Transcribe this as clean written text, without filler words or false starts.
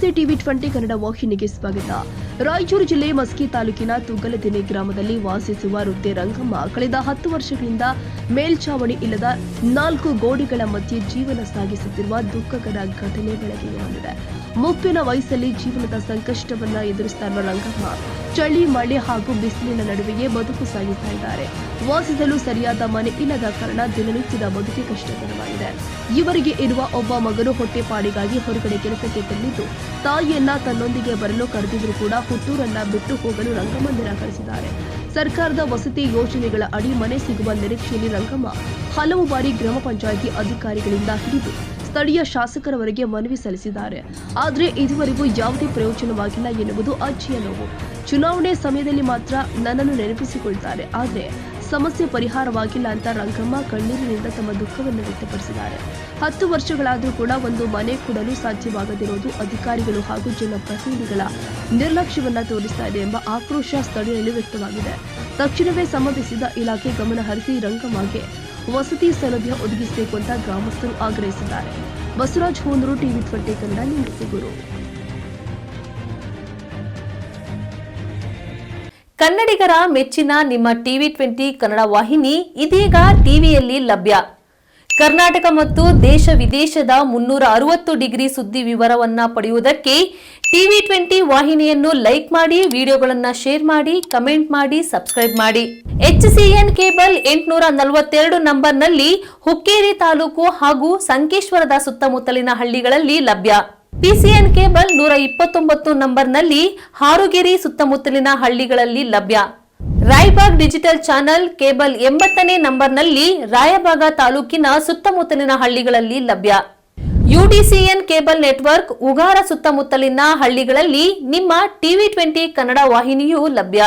ಮತ್ತೊಮ್ಮೆ ಟಿವಿ 20 ಕನ್ನಡ ವಾಹಿನಿಗೆ ಸ್ವಾಗತ. ರಾಯಚೂರು ಜಿಲ್ಲೆ ಮಸ್ಕಿ ತಾಲೂಕಿನ ತುಗ್ಗಲದಿನ್ನಿ ಗ್ರಾಮದಲ್ಲಿ ವಾಸಿಸುವ ವೃದ್ಧೆ ರಂಗಮ್ಮ ಕಳೆದ 10 ವರ್ಷಗಳಿಂದ ಮೇಲ್ಛಾವಣಿ ಇಲ್ಲದ 4 ಗೋಡೆಗಳ ಮಧ್ಯೆ ಜೀವನ ಸಾಗಿಸುತ್ತಿರುವ ದುಃಖಕರ ಘಟನೆ ಬೆಳಕಿಗೆ ಬಂದಿದೆ. ಮುಪ್ಪಿನ ವಯಸ್ಸಲ್ಲಿ ಜೀವನದ ಸಂಕಷ್ಟವನ್ನ ಎದುರಿಸ್ತಾ ಇರುವ ರಂಗಮ್ಮ ಚಳಿ, ಮಳೆ ಹಾಗೂ ಬಿಸಿಲಿನ ನಡುವೆಯೇ ಬದುಕು ಸಾಗಿಸ್ತಾ ಇದ್ದಾರೆ. ವಾಸಿಸಲು ಸರಿಯಾದ ಮನೆ ಇಲ್ಲದ ಕಾರಣ ದಿನನಿತ್ಯದ ಬದುಕೆ ಕಷ್ಟಕರವಾಗಿದೆ. ಇವರಿಗೆ ಇರುವ ಒಬ್ಬ ಮಗನು ಹೊಟ್ಟೆಪಾಡಿಗಾಗಿ ಹೊರಗಡೆ ಕೆಲಸಕ್ಕೆ ತೆರಳಿದ್ದು, ತಾಯಿಯನ್ನ ತನ್ನೊಂದಿಗೆ ಬರಲು ಕರೆದಿದ್ರು ಕೂಡ ಹುಟ್ಟೂರನ್ನ ಬಿಟ್ಟು ಹೋಗಲು ರಂಗಮ್ಮ ನಿರಾಕರಿಸಿದ್ದಾರೆ. ಸರ್ಕಾರದ ವಸತಿ ಯೋಜನೆಗಳ ಅಡಿ ಮನೆ ಸಿಗುವ ನಿರೀಕ್ಷೆಯಲ್ಲಿ ರಂಗಮ್ಮ ಹಲವು ಬಾರಿ ಗ್ರಾಮ ಪಂಚಾಯಿತಿ ಅಧಿಕಾರಿಗಳಿಂದ ಹಿಡಿದು ಸ್ಥಳೀಯ ಶಾಸಕರವರೆಗೆ ಮನವಿ ಸಲ್ಲಿಸಿದ್ದಾರೆ. ಆದರೆ ಇದುವರೆಗೂ ಯಾವುದೇ ಪ್ರಯೋಜನವಾಗಿಲ್ಲ ಎನ್ನುವುದು ಅಜ್ಜಿಯ ನೋವು. ಚುನಾವಣೆ ಸಮಯದಲ್ಲಿ ಮಾತ್ರ ನನ್ನನ್ನು ನೆನಪಿಸಿಕೊಳ್ತಾರೆ, ಆದರೆ ಸಮಸ್ಯೆ ಪರಿಹಾರವಾಗಿಲ್ಲ ಅಂತ ರಂಗಮ್ಮ ಕಣ್ಣೀರಿನಿಂದ ತಮ್ಮ ದುಃಖವನ್ನು ವ್ಯಕ್ತಪಡಿಸಿದ್ದಾರೆ. 10 ವರ್ಷಗಳಾದರೂ ಕೂಡ ಒಂದು ಮನೆ ಕೊಡಲು ಸಾಧ್ಯವಾಗದಿರುವುದು ಅಧಿಕಾರಿಗಳು ಹಾಗೂ ಜನಪ್ರತಿನಿಧಿಗಳ ನಿರ್ಲಕ್ಷ್ಯವನ್ನ ತೋರಿಸ್ತಾ ಇದೆ ಎಂಬ ಆಕ್ರೋಶ ಸ್ಥಳೀಯರಲ್ಲಿ ವ್ಯಕ್ತವಾಗಿದೆ. ತಕ್ಷಣವೇ ಸಂಬಂಧಿಸಿದ ಇಲಾಖೆ ಗಮನ ಹರಿಸಿ ರಂಗಮ್ಮಗೆ ವಸತಿ ಸೌಲಭ್ಯ ಒದಗಿಸಬೇಕು ಅಂತ ಗ್ರಾಮಸ್ಥರು ಆಗ್ರಹಿಸಿದ್ದಾರೆ. ಬಸವರಾಜ್ ಹೂನೂರು, ಟಿವಿ 20 ಕನ್ನಡ, ನಿಂಗಸೂರು. ಕನ್ನಡಿಗರ ಮೆಚ್ಚಿನ ನಿಮ್ಮ ಟಿವಿ 20 ಕನ್ನಡ ವಾಹಿನಿ ಇದೀಗ ಟಿವಿಯಲ್ಲಿ ಲಭ್ಯ. ಕರ್ನಾಟಕ ಮತ್ತು ದೇಶ ವಿದೇಶದ 360 ಡಿಗ್ರಿ ಸುದ್ದಿ ವಿವರವನ್ನ ಪಡೆಯುವುದಕ್ಕೆ ಟಿವಿ 20 ವಾಹಿನಿಯನ್ನು ಲೈಕ್ ಮಾಡಿ, ವಿಡಿಯೋಗಳನ್ನು ಶೇರ್ ಮಾಡಿ, ಕಮೆಂಟ್ ಮಾಡಿ, ಸಬ್ಸ್ಕ್ರೈಬ್ ಮಾಡಿ. HCN ಕೇಬಲ್ 842 ನಂಬರ್ನಲ್ಲಿ ಹುಕ್ಕೇರಿ ತಾಲೂಕು ಹಾಗೂ ಸಂಕೇಶ್ವರದ ಸುತ್ತಮುತ್ತಲಿನ ಹಳ್ಳಿಗಳಲ್ಲಿ ಲಭ್ಯ. PCN ಕೇಬಲ್ 129 ನಂಬರ್ನಲ್ಲಿ ಹಾರುಗೆರೆ ಸುತ್ತಮುತ್ತಲಿನ ಹಳ್ಳಿಗಳಲ್ಲಿ ಲಭ್ಯ. ರಾಯಬಾಗ್ ಡಿಜಿಟಲ್ ಚಾನೆಲ್ ಕೇಬಲ್ 80ನೇ ನಂಬರ್ನಲ್ಲಿ ರಾಯಬಾಗ ತಾಲೂಕಿನ ಸುತ್ತಮುತ್ತಲಿನ ಹಳ್ಳಿಗಳಲ್ಲಿ ಲಭ್ಯ. UDCN ಕೇಬಲ್ ನೆಟ್ವರ್ಕ್ ಉಗಾರ ಸುತ್ತಮುತ್ತಲಿನ ಹಳ್ಳಿಗಳಲ್ಲಿ ನಿಮ್ಮ ಟಿವಿ 20 ಕನ್ನಡ ವಾಹಿನಿಯೂ ಲಭ್ಯ.